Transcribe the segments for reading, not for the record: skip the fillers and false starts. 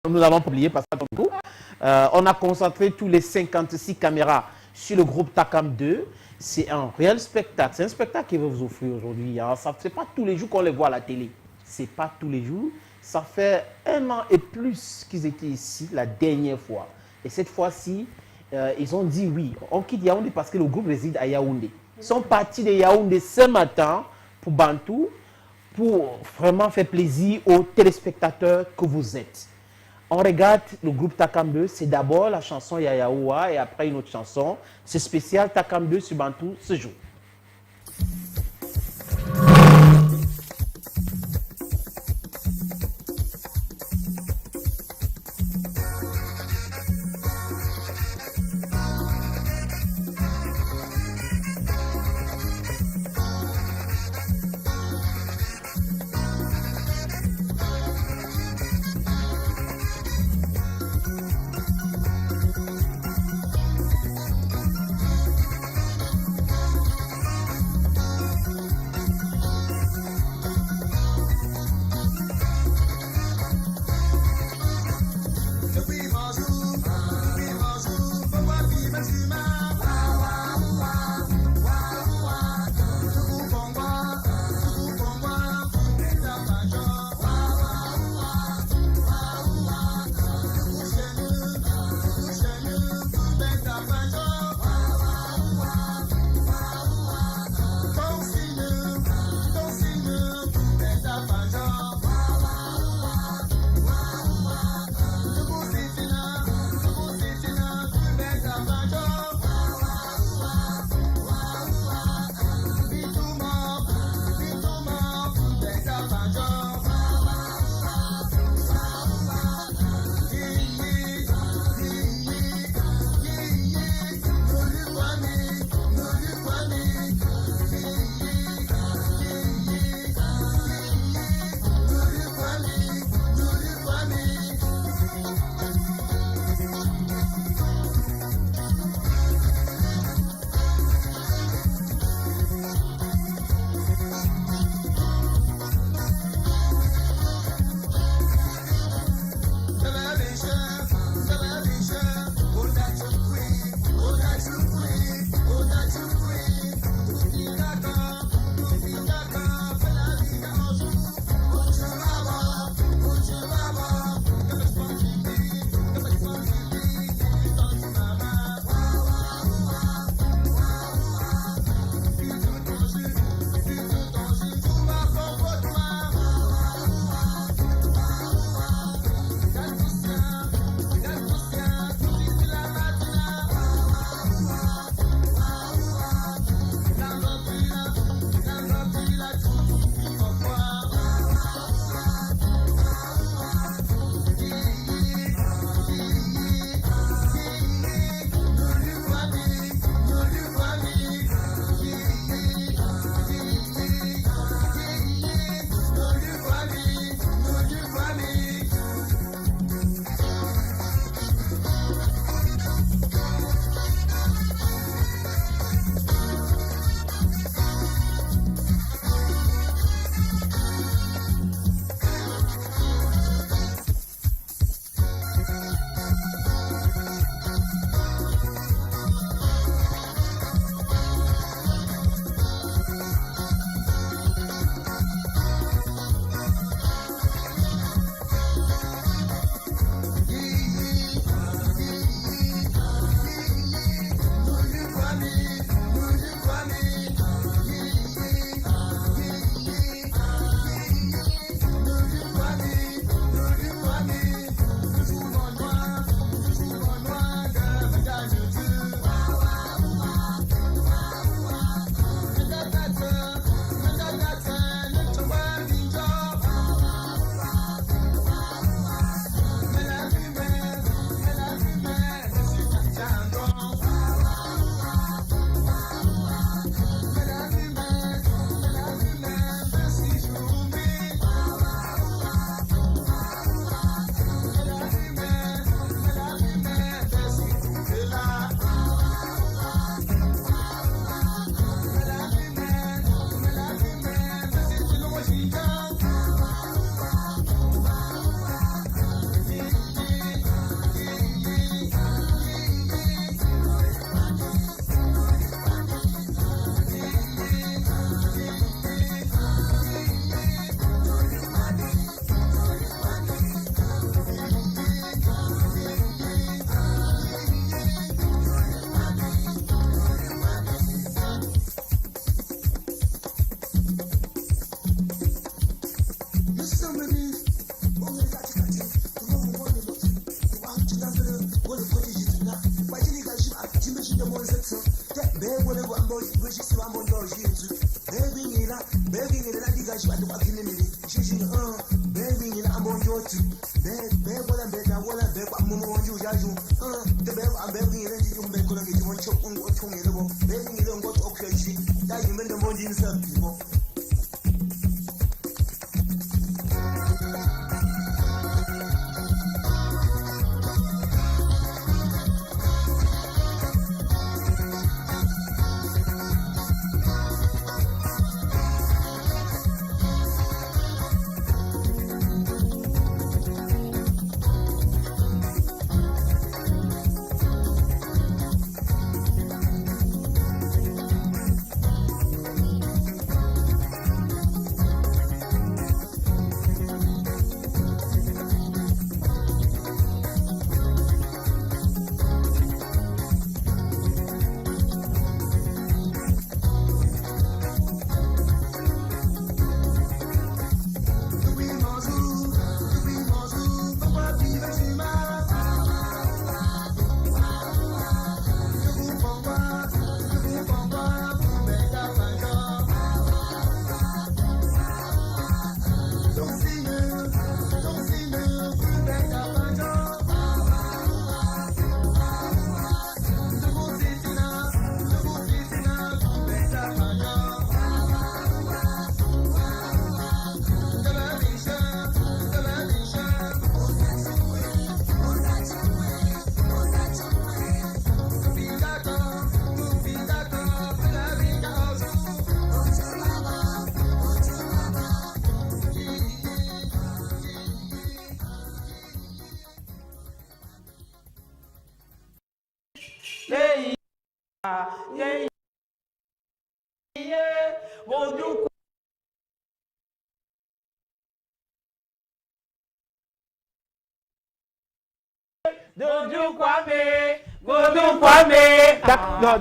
nous avons publié Pascal Tonko. On a concentré tous les 56 caméras sur le groupe Takam 2. C'est un réel spectacle. C'est un spectacle qu'ils vont vous offrir aujourd'hui. Hein. Ce n'est pas tous les jours qu'on les voit à la télé. Ce n'est pas tous les jours. Ça fait 1 an et plus qu'ils étaient ici la dernière fois. Et cette fois-ci, ils ont dit oui. On quitte Yaoundé parce que le groupe réside à Yaoundé. Ils sont partis de Yaoundé ce matin pour Bantou, pour vraiment faire plaisir aux téléspectateurs que vous êtes. On regarde le groupe Takam 2, c'est d'abord la chanson Yayaoua et après une autre chanson. C'est spécial Takam 2 sur Bantou ce jour.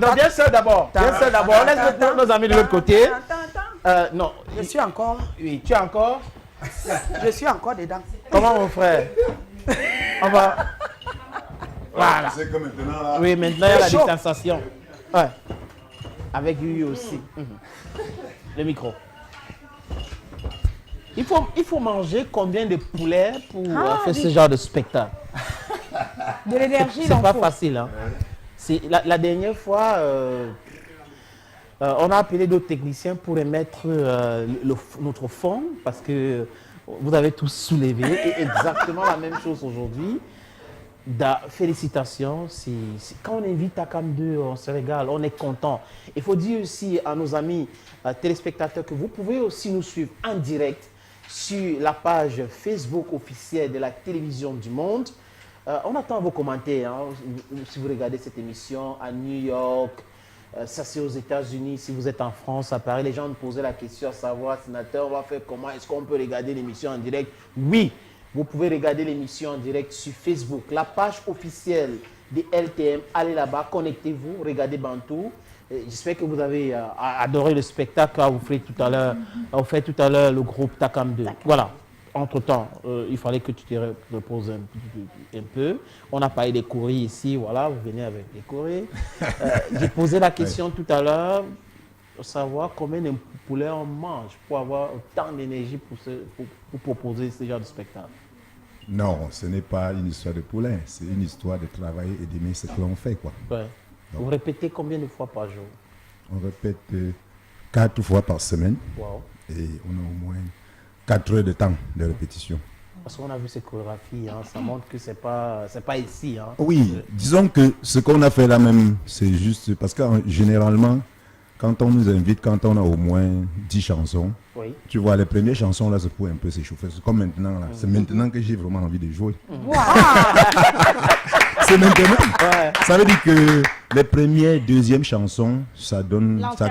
Non, viens seul d'abord. Viens seul d'abord. On laisse nos amis de l'autre côté. Non. Je suis encore. Oui, tu es encore. Je suis encore dedans. Comment mon frère? On va. Voilà. C'est comme maintenant là. Oui, maintenant il y a la distanciation. Ouais. Avec lui aussi. Le micro. Il faut manger combien de poulets pour faire ce genre de spectacle? De l'énergie, c'est pas facile. Hein. La dernière fois, on a appelé d'autres techniciens pour remettre notre fond parce que vous avez tous soulevé. Et exactement la même chose aujourd'hui. Félicitations. Quand on invite Takam 2, on se régale, on est content. Il faut dire aussi à nos amis téléspectateurs que vous pouvez aussi nous suivre en direct sur la page Facebook officielle de la télévision du monde. On attend vos commentaires hein, si vous regardez cette émission à New York, ça c'est aux États-Unis, si vous êtes en France, à Paris, les gens nous posaient la question à savoir, sénateur, on va faire comment, est-ce qu'on peut regarder l'émission en direct? Oui, vous pouvez regarder l'émission en direct sur Facebook, la page officielle de LTM, allez là-bas, connectez-vous, regardez Bantou. J'espère que vous avez adoré le spectacle que vous faites tout à l'heure, le groupe Takam 2. Voilà. Entre-temps, il fallait que tu te reposes un peu. On a parlé des courriers ici, voilà, vous venez avec les courriers. J'ai posé la question tout à l'heure, savoir combien de poulets on mange pour avoir autant d'énergie pour proposer ce genre de spectacle. Non, ce n'est pas une histoire de poulet, c'est une histoire de travailler et d'aimer ce que l'on fait, quoi. Ouais. Vous répétez combien de fois par jour? On répète 4 fois par semaine. Wow. Et on a au moins 4 heures de temps de répétition. Parce qu'on a vu ces chorégraphies, hein, ça montre que c'est pas ici. Hein. Oui, disons que ce qu'on a fait là même, c'est juste parce que généralement, quand on nous invite, quand on a au moins 10 chansons, oui. Tu vois, les premières chansons là, c'est pour un peu s'échauffer. C'est comme maintenant là. C'est maintenant que j'ai vraiment envie de jouer. Wow. C'est maintenant. Ouais. Ça veut dire que les premières, deuxièmes chansons, ça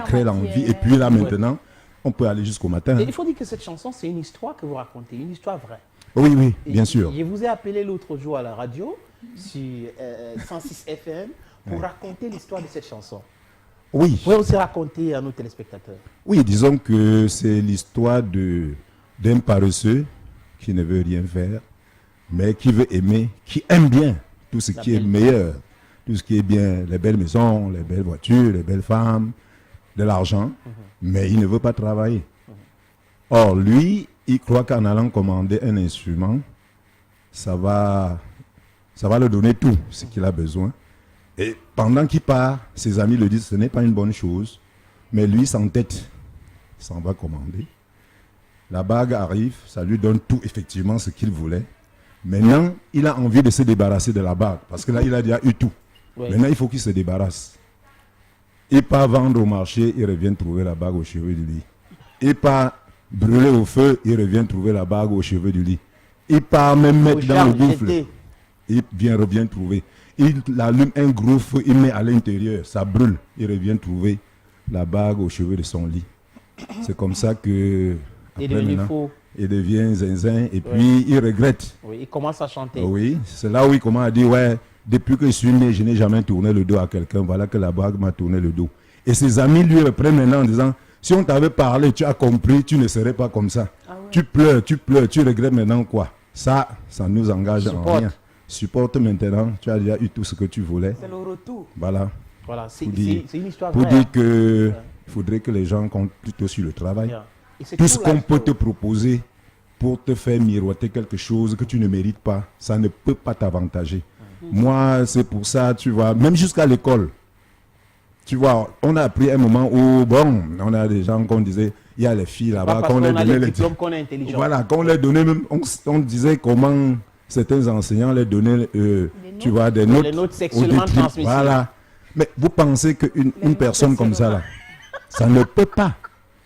crée l'envie. Et puis là maintenant, on peut aller jusqu'au matin. Et il faut dire que cette chanson, c'est une histoire que vous racontez, une histoire vraie. Oui, oui, bien sûr. Je vous ai appelé l'autre jour à la radio, sur 106 FM, pour raconter l'histoire de cette chanson. Oui. Vous pouvez aussi raconter à nos téléspectateurs. Oui, disons que c'est l'histoire d'un paresseux qui ne veut rien faire, mais qui veut aimer, qui aime bien tout ce qui est meilleur. tout ce qui est bien, les belles maisons, les belles voitures, les belles femmes, de l'argent, mais il ne veut pas travailler. Or, lui, il croit qu'en allant commander un instrument, ça va lui donner tout ce qu'il a besoin. Et pendant qu'il part, ses amis lui disent que ce n'est pas une bonne chose, mais lui s'entête, il s'en va commander. La bague arrive, ça lui donne tout effectivement ce qu'il voulait. Maintenant, il a envie de se débarrasser de la bague, parce que là, il a déjà eu tout. Oui. Maintenant, il faut qu'il se débarrasse. Il part vendre au marché, il revient trouver la bague aux cheveux du lit. Il part brûler au feu, il revient trouver la bague aux cheveux du lit. Il part même mettre dans le gouffre, il revient trouver. Il allume un gros feu, il met à l'intérieur, ça brûle, il revient trouver la bague aux cheveux de son lit. C'est comme ça que après, il devient zinzin et puis il regrette. Oui, il commence à chanter. Oui, c'est là où il commence à dire, ouais, depuis que je suis né, je n'ai jamais tourné le dos à quelqu'un, voilà que la bague m'a tourné le dos. Et ses amis lui reprennent maintenant en disant, si on t'avait parlé, tu as compris, tu ne serais pas comme ça. Ah ouais. Tu pleures, tu regrettes maintenant quoi? Ça nous engage en rien. Supporte maintenant, tu as déjà eu tout ce que tu voulais. C'est le retour. Voilà. C'est une histoire vraie. Pour dire qu'il faudrait que les gens comptent plutôt sur le travail. Tout ce qu'on peut te proposer pour te faire miroiter quelque chose que tu ne mérites pas, ça ne peut pas t'avantager. Moi, c'est pour ça, tu vois, même jusqu'à l'école, tu vois, on a appris un moment où, bon, on a des gens qu'on disait, il y a les filles là-bas, qu'on leur donnait les diplômes, qu'on est intelligent. Voilà, qu'on leur donnait même, on disait comment certains enseignants leur donnaient, tu vois, des notes sexuellement transmissibles. Voilà. Mais vous pensez qu'une personne comme ça, là, ça ne peut pas.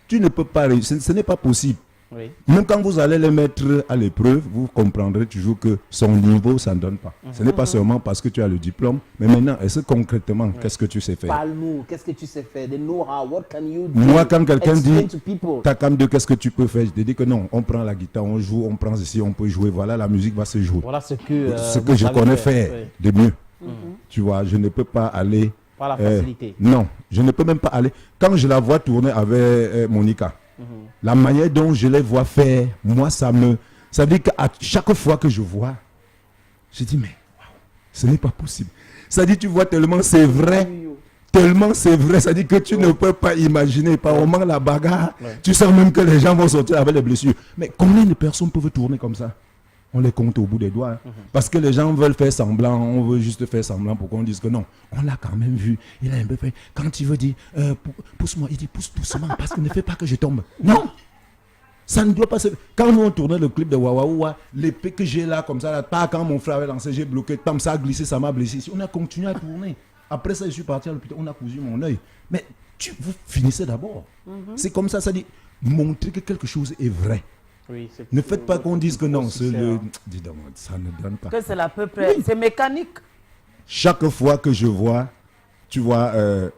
Tu ne peux pas réussir, ce n'est pas possible. Oui. Même quand vous allez les mettre à l'épreuve, vous comprendrez toujours que son niveau, ça ne donne pas. Ce n'est pas seulement parce que tu as le diplôme, mais maintenant, est-ce que concrètement, qu'est-ce que tu sais faire? Parle-nous, qu'est-ce que tu sais faire? The know-how, what can you do? Moi, quand quelqu'un dit, Takam 2, qu'est-ce que tu peux faire? Je te dis que non, on prend la guitare, on joue, on prend ceci, on peut jouer, voilà, la musique va se jouer. Voilà ce que je connais faire de mieux. Tu vois, je ne peux pas aller... Par la facilité. Non, je ne peux même pas aller. Quand je la vois tourner avec Monica, la manière dont je les vois faire, moi, ça veut dire qu'à chaque fois que je vois, je dis, mais wow, ce n'est pas possible. Ça dit, tu vois tellement c'est vrai, ça dit que tu ne peux pas imaginer. Par moment, la bagarre, tu sens même que les gens vont sortir avec les blessures. Mais combien de personnes peuvent tourner comme ça? On les compte au bout des doigts. Parce que les gens veulent faire semblant, on veut juste faire semblant pour qu'on dise que non, on l'a quand même vu. Il a un peu fait. Quand il veut dire, pousse-moi, il dit pousse doucement parce que ne fais pas que je tombe. Non! Ça ne doit pas se... Quand nous on tournait le clip de Wawaoua, l'épée que j'ai là, comme ça, là, pas quand mon frère avait lancé, j'ai bloqué, tam, ça a glissé, ça m'a blessé. On a continué à tourner. Après ça, je suis parti à l'hôpital, on a cousu mon œil. Mais vous finissez d'abord. C'est comme ça dit, montrer que quelque chose est vrai. Oui, ne faites pas qu'on dise que non, c'est le... Dis donc, ça ne donne pas. Que c'est à peu près, c'est mécanique. Chaque fois que je vois, tu vois,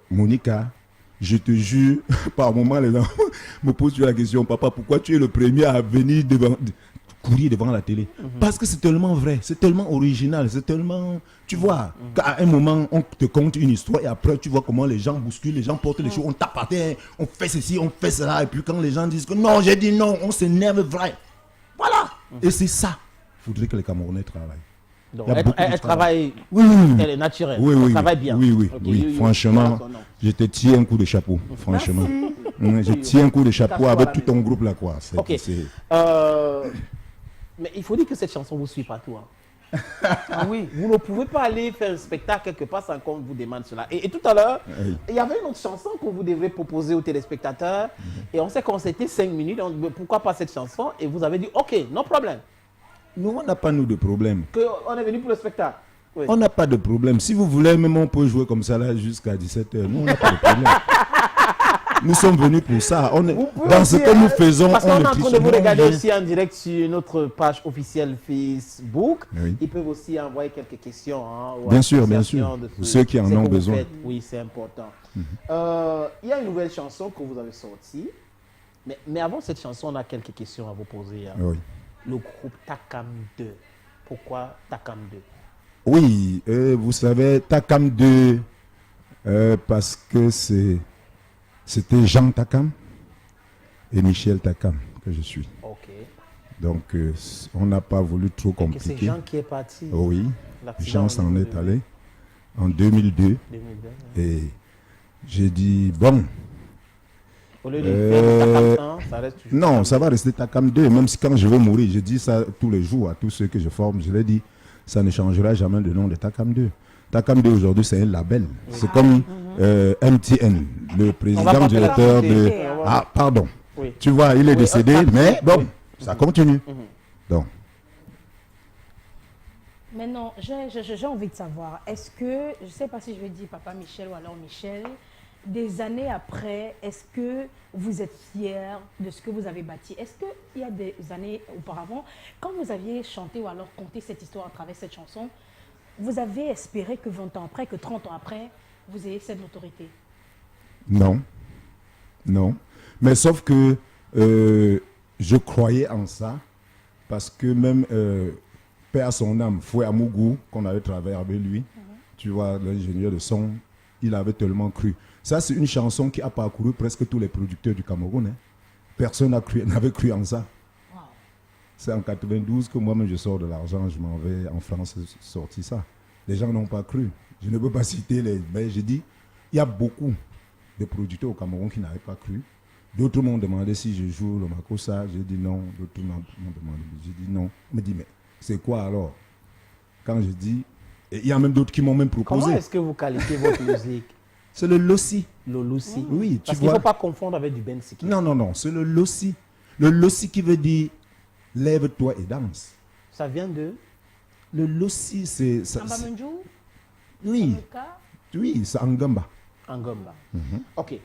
Monica, je te jure, par moment, les gens me posent la question, papa, pourquoi tu es le premier à venir courir devant la télé? Parce que c'est tellement vrai, c'est tellement original, c'est tellement... Tu vois, qu'à un moment, on te conte une histoire et après, tu vois comment les gens bousculent, les gens portent les choses, on tape à terre, on fait ceci, on fait cela. Et puis quand les gens disent que non, j'ai dit non, on s'énerve vrai. Voilà. Et c'est ça. Il faudrait que les Camerounais travaillent. Donc, elle travaille, elle est naturelle, elle travaille bien. Oui. Franchement, je te tire un coup de chapeau, franchement. Je tire un coup de chapeau avec tout ton groupe là, quoi. Mais il faut dire que cette chanson vous suit partout. Ah oui, vous ne pouvez pas aller faire un spectacle quelque part sans qu'on vous demande cela. Et tout à l'heure, il y avait une autre chanson que vous devrez proposer aux téléspectateurs. Et on s'est concerté 5 minutes. Pourquoi pas cette chanson? Et vous avez dit, ok, non problème. Nous, on n'a pas nous de problème. On est venu pour le spectacle. Oui. On n'a pas de problème. Si vous voulez, même on peut jouer comme ça là jusqu'à 17h. Nous, on n'a pas de problème. Nous sommes venus pour ça. Dans ce que nous faisons, parce qu'on est en train de vous regarder aussi en direct sur notre page officielle Facebook. Oui. Ils peuvent aussi envoyer quelques questions. Bien sûr. Pour ceux qui en ont besoin. Oui, c'est important. Il y a une nouvelle chanson que vous avez sortie. Mais avant cette chanson, on a quelques questions à vous poser. Oui. Le groupe Takam 2. Pourquoi Takam 2? Oui, vous savez, Takam 2, parce que c'était Jean Takam et Michel Takam que je suis. Ok. Donc, on n'a pas voulu trop compliquer. C'est Jean qui est parti. Oui, Jean s'en est allé. en 2002. 2002. Et j'ai dit, bon, Au lieu de faire le Takam 1, ça reste toujours. non, ça va rester Takam 2, même si quand je vais mourir, je dis ça tous les jours à tous ceux que je forme, je leur dis, ça ne changera jamais le nom de Takam 2. Takam 2 aujourd'hui, c'est un label. C'est comme MTN, le président directeur de... Ah, pardon. Oui. Tu vois, il est décédé, mais bon, oui. ça continue. Donc, Maintenant, j'ai envie de savoir, est-ce que, je ne sais pas si je vais dire Papa Michel ou alors Michel, des années après, est-ce que vous êtes fiers de ce que vous avez bâti? Est-ce qu'il y a des années auparavant, quand vous aviez chanté ou alors conté cette histoire à travers cette chanson, vous avez espéré que 20 ans après, que 30 ans après, vous ayez cette notoriété? non. Non. Mais sauf que je croyais en ça, parce que même Père à son âme, Fouet Amougou, qu'on avait travaillé avec lui, tu vois, l'ingénieur de son, il avait tellement cru. Ça, c'est une chanson qui a parcouru presque tous les producteurs du Cameroun. Hein. Personne n'avait cru en ça. Wow. C'est en 92 que moi-même je sors de l'argent, je m'en vais en France sortir ça. Les gens n'ont pas cru. Je ne peux pas citer les... Mais j'ai dit, il y a beaucoup de producteurs au Cameroun qui n'avaient pas cru. D'autres m'ont demandé si je joue le Makossa. J'ai dit non. D'autres m'ont demandé. J'ai dit non. On me dit, mais c'est quoi alors? Quand je dis... Et il y a même d'autres qui m'ont même proposé. Comment est-ce que vous qualifiez votre musique? C'est le Lossi. Le Loussi. Oui, tu Parce qu'il ne vois. faut pas confondre avec du Ben Siki. Non, non, non. C'est le Lossi. Le Lossi qui veut dire lève-toi et danse. Ça vient de... Le Lossi, c'est... Ambamenjou, Oui, Samuka, oui, c'est Angamba. Angomba. Ok.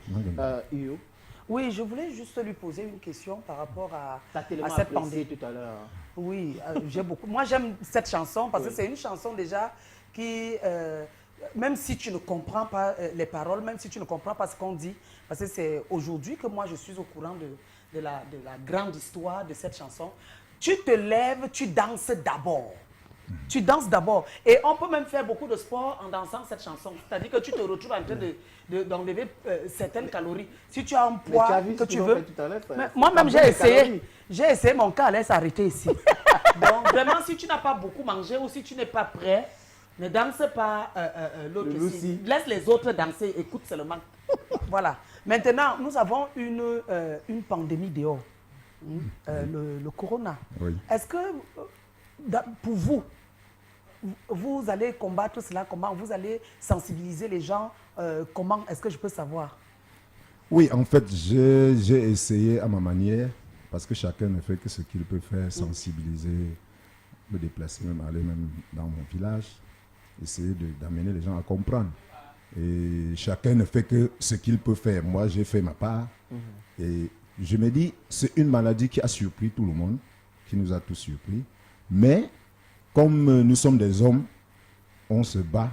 Uyo, Oui, je voulais juste lui poser une question par rapport à t'as tellement cette apprécié pandémie. tout à l'heure. Oui, j'ai beaucoup. Moi, j'aime cette chanson parce que c'est une chanson déjà qui, même si tu ne comprends pas les paroles, même si tu ne comprends pas ce qu'on dit, parce que c'est aujourd'hui que moi je suis au courant de la grande histoire de cette chanson. Tu te lèves, tu danses d'abord. Tu danses d'abord. Et on peut même faire beaucoup de sport en dansant cette chanson. C'est-à-dire que tu te retrouves en train d'enlever certaines calories. Si tu as un Mais poids tu as vu que ce tu qu'ils veux. ont fait tout à l'heure, ça- Mais c'est moi-même, pas j'ai bon, les essayé. calories. J'ai essayé, mon cas allait s'arrêter ici. Donc, vraiment, si tu n'as pas beaucoup mangé ou si tu n'es pas prêt, ne danse pas l'autre Le ici. Lucie. Laisse les autres danser, écoute seulement. Voilà. Maintenant, nous avons une pandémie dehors. Le corona. Oui. Est-ce que, pour vous, vous allez combattre cela comment? Vous allez sensibiliser les gens? Comment est-ce que je peux savoir? Oui, en fait, j'ai essayé à ma manière, parce que chacun ne fait que ce qu'il peut faire, sensibiliser, me déplacer, même aller même dans mon village, essayer d'amener les gens à comprendre. Et chacun ne fait que ce qu'il peut faire. Moi, j'ai fait ma part. Et je me dis, c'est une maladie qui a surpris tout le monde, qui nous a tous surpris. Mais, comme nous sommes des hommes, on se bat.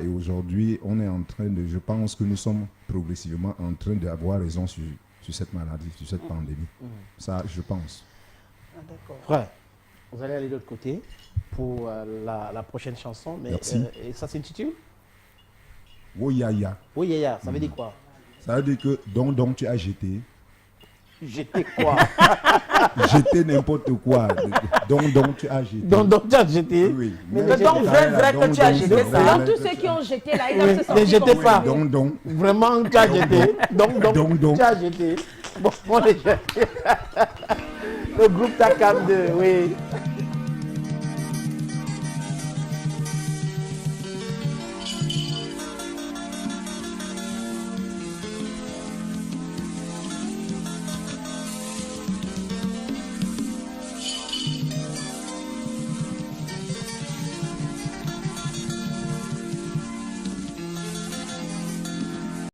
Et aujourd'hui, on est en train de... Je pense que nous sommes progressivement en train d'avoir raison sur cette maladie, sur cette pandémie. Ça, je pense. Ah, d'accord. Frère, vous allez aller de l'autre côté pour la prochaine chanson. Mais, Merci. et ça s'intitule Woyaya. Oui, Yaya, ça veut dire quoi? Ça veut dire que donc tu as jeté. Jeter quoi? Jeter n'importe quoi. Donc tu as jeté. donc tu as jeté. Oui. Mais Mais donc, j'ai vrai là, que tu as jeté donc, ça. Donc, tous ceux qui ont jeté là, ils Oui, doivent se ne sentir jetez comme pas. vous. donc. Vraiment, tu as jeté. Donc, Donc. tu as jeté. Bon, on est jeté. Le groupe Takam 2, oui.